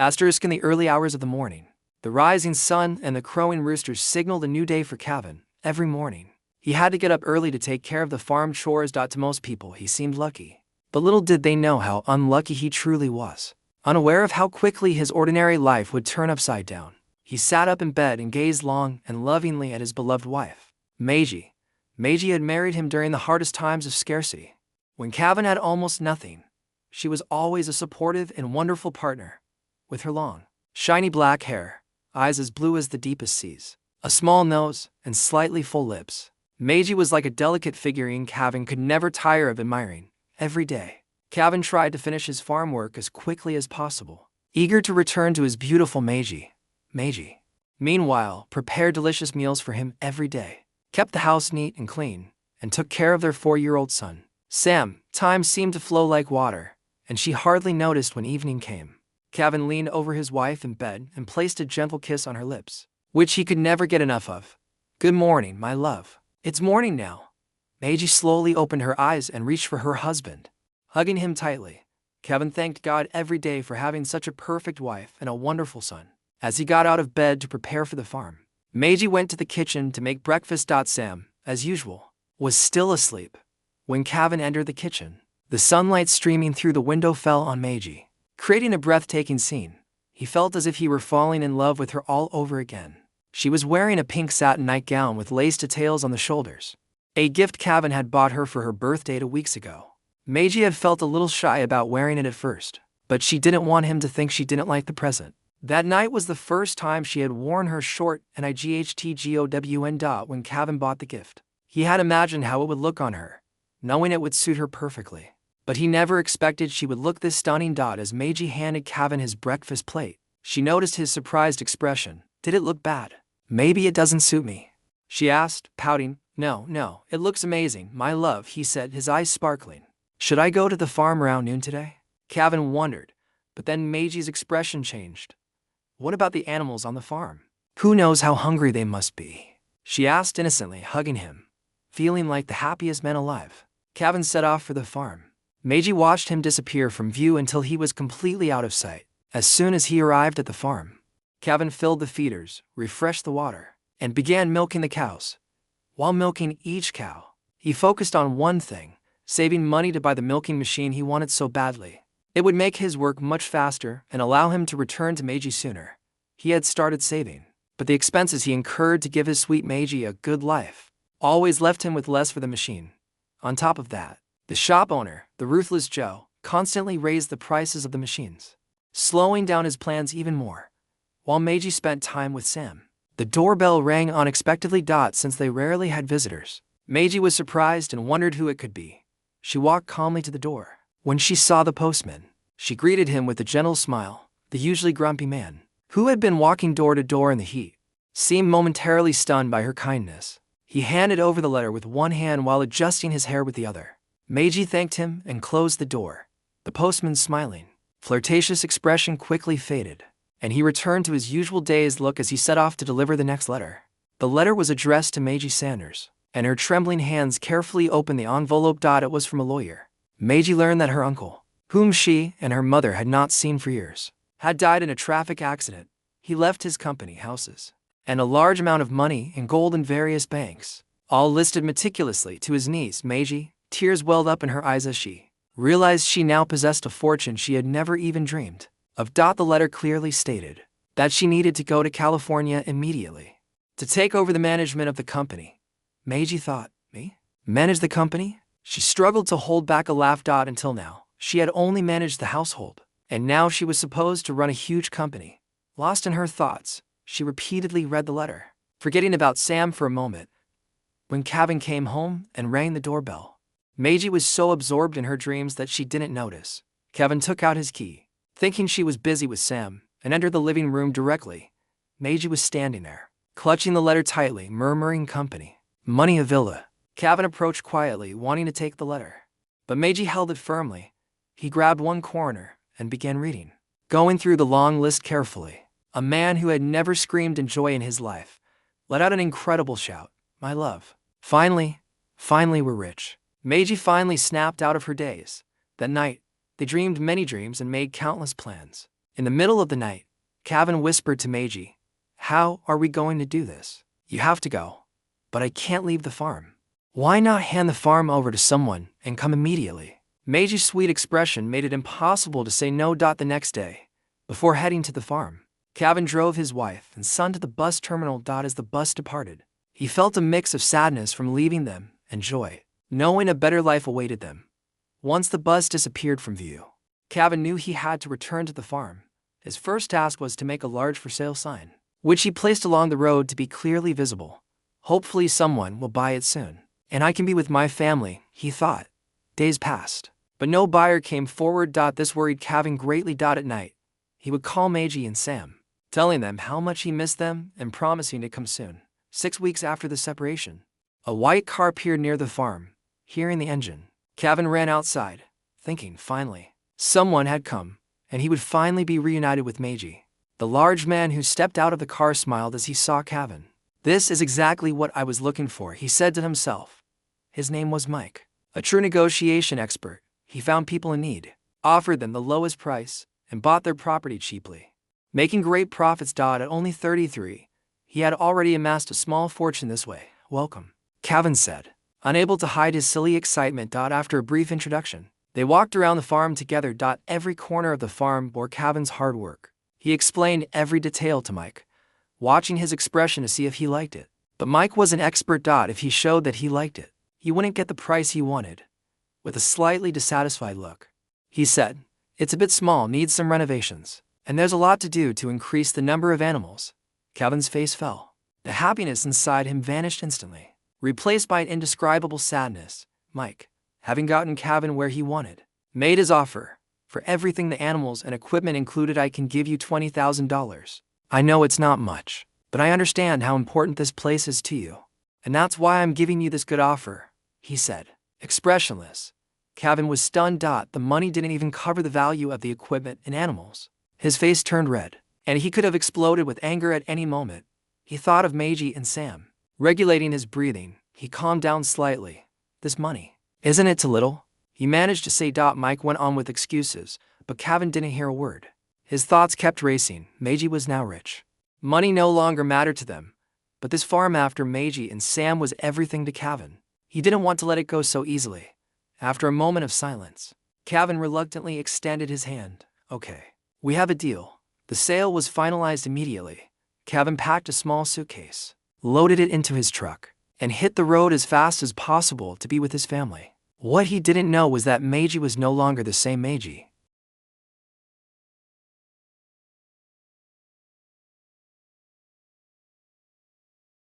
Asterisk in the early hours of the morning. The rising sun and the crowing roosters signaled a new day for Kevin. Every morning, he had to get up early to take care of the farm chores. To most people, he seemed lucky. But little did they know how unlucky he truly was. Unaware of how quickly his ordinary life would turn upside down, he sat up in bed and gazed long and lovingly at his beloved wife, Meiji. Meiji had married him during the hardest times of scarcity. When Kevin had almost nothing, she was always a supportive and wonderful partner. With her long, shiny black hair, eyes as blue as the deepest seas, a small nose, and slightly full lips, Meiji was like a delicate figurine Kevin could never tire of admiring. Every day, Kevin tried to finish his farm work as quickly as possible, eager to return to his beautiful Meiji. Meiji, meanwhile, prepared delicious meals for him every day, kept the house neat and clean, and took care of their 4-year-old son, Sam. Time seemed to flow like water, and she hardly noticed when evening came. Kevin leaned over his wife in bed and placed a gentle kiss on her lips, which he could never get enough of. "Good morning, my love. It's morning now." Meiji slowly opened her eyes and reached for her husband. Hugging him tightly, Kevin thanked God every day for having such a perfect wife and a wonderful son. As he got out of bed to prepare for the farm, Meiji went to the kitchen to make breakfast. Sam, as usual, was still asleep. When Kevin entered the kitchen, the sunlight streaming through the window fell on Meiji, creating a breathtaking scene. He felt as if he were falling in love with her all over again. She was wearing a pink satin nightgown with lace details on the shoulders, a gift Kevin had bought her for her birthday 2 weeks ago. Meiji had felt a little shy about wearing it at first, but she didn't want him to think she didn't like the present. That night was the first time she had worn her short nightgown. When Kevin bought the gift, he had imagined how it would look on her, knowing it would suit her perfectly. But he never expected she would look this stunning. As Meiji handed Kevin his breakfast plate, she noticed his surprised expression. "Did it look bad? Maybe it doesn't suit me," she asked, pouting. No, it looks amazing, my love," he said, his eyes sparkling. "Should I go to the farm around noon today?" Kevin wondered, but then Meiji's expression changed. "What about the animals on the farm? Who knows how hungry they must be?" she asked innocently, hugging him, feeling like the happiest man alive. Kevin set off for the farm. Meiji watched him disappear from view until he was completely out of sight. As soon as he arrived at the farm, Kevin filled the feeders, refreshed the water, and began milking the cows. While milking each cow, he focused on one thing: saving money to buy the milking machine he wanted so badly. It would make his work much faster and allow him to return to Meiji sooner. He had started saving, but the expenses he incurred to give his sweet Meiji a good life always left him with less for the machine. On top of that, the shop owner, the ruthless Joe, constantly raised the prices of the machines, slowing down his plans even more. While Meiji spent time with Sam, the doorbell rang unexpectedly. Since they rarely had visitors, Meiji was surprised and wondered who it could be. She walked calmly to the door. When she saw the postman, she greeted him with a gentle smile. The usually grumpy man, who had been walking door to door in the heat, seemed momentarily stunned by her kindness. He handed over the letter with one hand while adjusting his hair with the other. Meiji thanked him and closed the door. The postman's smiling, flirtatious expression quickly faded, and he returned to his usual dazed look as he set off to deliver the next letter. The letter was addressed to Meiji Sanders, and her trembling hands carefully opened the envelope. It was from a lawyer. Meiji learned that her uncle, whom she and her mother had not seen for years, had died in a traffic accident. He left his company, houses, and a large amount of money in gold in various banks, all listed meticulously, to his niece, Meiji. Tears welled up in her eyes as she realized she now possessed a fortune she had never even dreamed of. The letter clearly stated that she needed to go to California immediately to take over the management of the company. Meiji thought, "Me? Manage the company?" She struggled to hold back a laugh. Until now, she had only managed the household, and now she was supposed to run a huge company. Lost in her thoughts, she repeatedly read the letter, forgetting about Sam for a moment. When Kevin came home and rang the doorbell, Meiji was so absorbed in her dreams that she didn't notice. Kevin took out his key, thinking she was busy with Sam, and entered the living room directly. Meiji was standing there, clutching the letter tightly, murmuring company, money, a villa. Kevin approached quietly, wanting to take the letter, but Meiji held it firmly. He grabbed one corner and began reading, going through the long list carefully. A man who had never screamed in joy in his life let out an incredible shout. "My love. Finally we're rich." Meiji finally snapped out of her daze. That night, they dreamed many dreams and made countless plans. In the middle of the night, Kevin whispered to Meiji, "How are we going to do this? You have to go. But I can't leave the farm. Why not hand the farm over to someone and come immediately?" Meiji's sweet expression made it impossible to say no. The next day, before heading to the farm, Kevin drove his wife and son to the bus terminal. As the bus departed, he felt a mix of sadness from leaving them and joy, knowing a better life awaited them. Once the bus disappeared from view, Kevin knew he had to return to the farm. His first task was to make a large for sale sign, which he placed along the road to be clearly visible. Hopefully someone will buy it soon, and I can be with my family, he thought. Days passed, but no buyer came forward. This worried Kevin greatly. At night, he would call Meiji and Sam, telling them how much he missed them and promising to come soon. 6 weeks after the separation, a white car appeared near the farm. Hearing the engine, Kevin ran outside, thinking finally someone had come, and he would finally be reunited with Meiji. The large man who stepped out of the car smiled as he saw Kevin. "This is exactly what I was looking for," he said to himself. His name was Mike. A true negotiation expert, he found people in need, offered them the lowest price, and bought their property cheaply. Making great profits. At only 33, he had already amassed a small fortune this way. "Welcome," Kevin said, unable to hide his silly excitement. After a brief introduction, they walked around the farm together. Every corner of the farm bore Kevin's hard work. He explained every detail to Mike, watching his expression to see if he liked it. But Mike was an expert. If he showed that he liked it, he wouldn't get the price he wanted. With a slightly dissatisfied look, he said, "It's a bit small, needs some renovations, and there's a lot to do to increase the number of animals." Kevin's face fell. The happiness inside him vanished instantly, replaced by an indescribable sadness. Mike, having gotten Kevin where he wanted, made his offer. "For everything the animals and equipment included, I can give you $20,000. I know it's not much, but I understand how important this place is to you, and that's why I'm giving you this good offer," he said, expressionless. Kevin was stunned. The money didn't even cover the value of the equipment and animals. His face turned red, and he could have exploded with anger at any moment. He thought of Meiji and Sam. Regulating his breathing, he calmed down slightly. "This money, isn't it too little?" he managed to say. Mike went on with excuses, but Kevin didn't hear a word. His thoughts kept racing. Meiji was now rich. Money no longer mattered to them, but this farm after Meiji and Sam was everything to Kevin. He didn't want to let it go so easily. After a moment of silence, Kevin reluctantly extended his hand. "Okay, we have a deal." The sale was finalized immediately. Kevin packed a small suitcase, loaded it into his truck, and hit the road as fast as possible to be with his family. What he didn't know was that Meiji was no longer the same Meiji.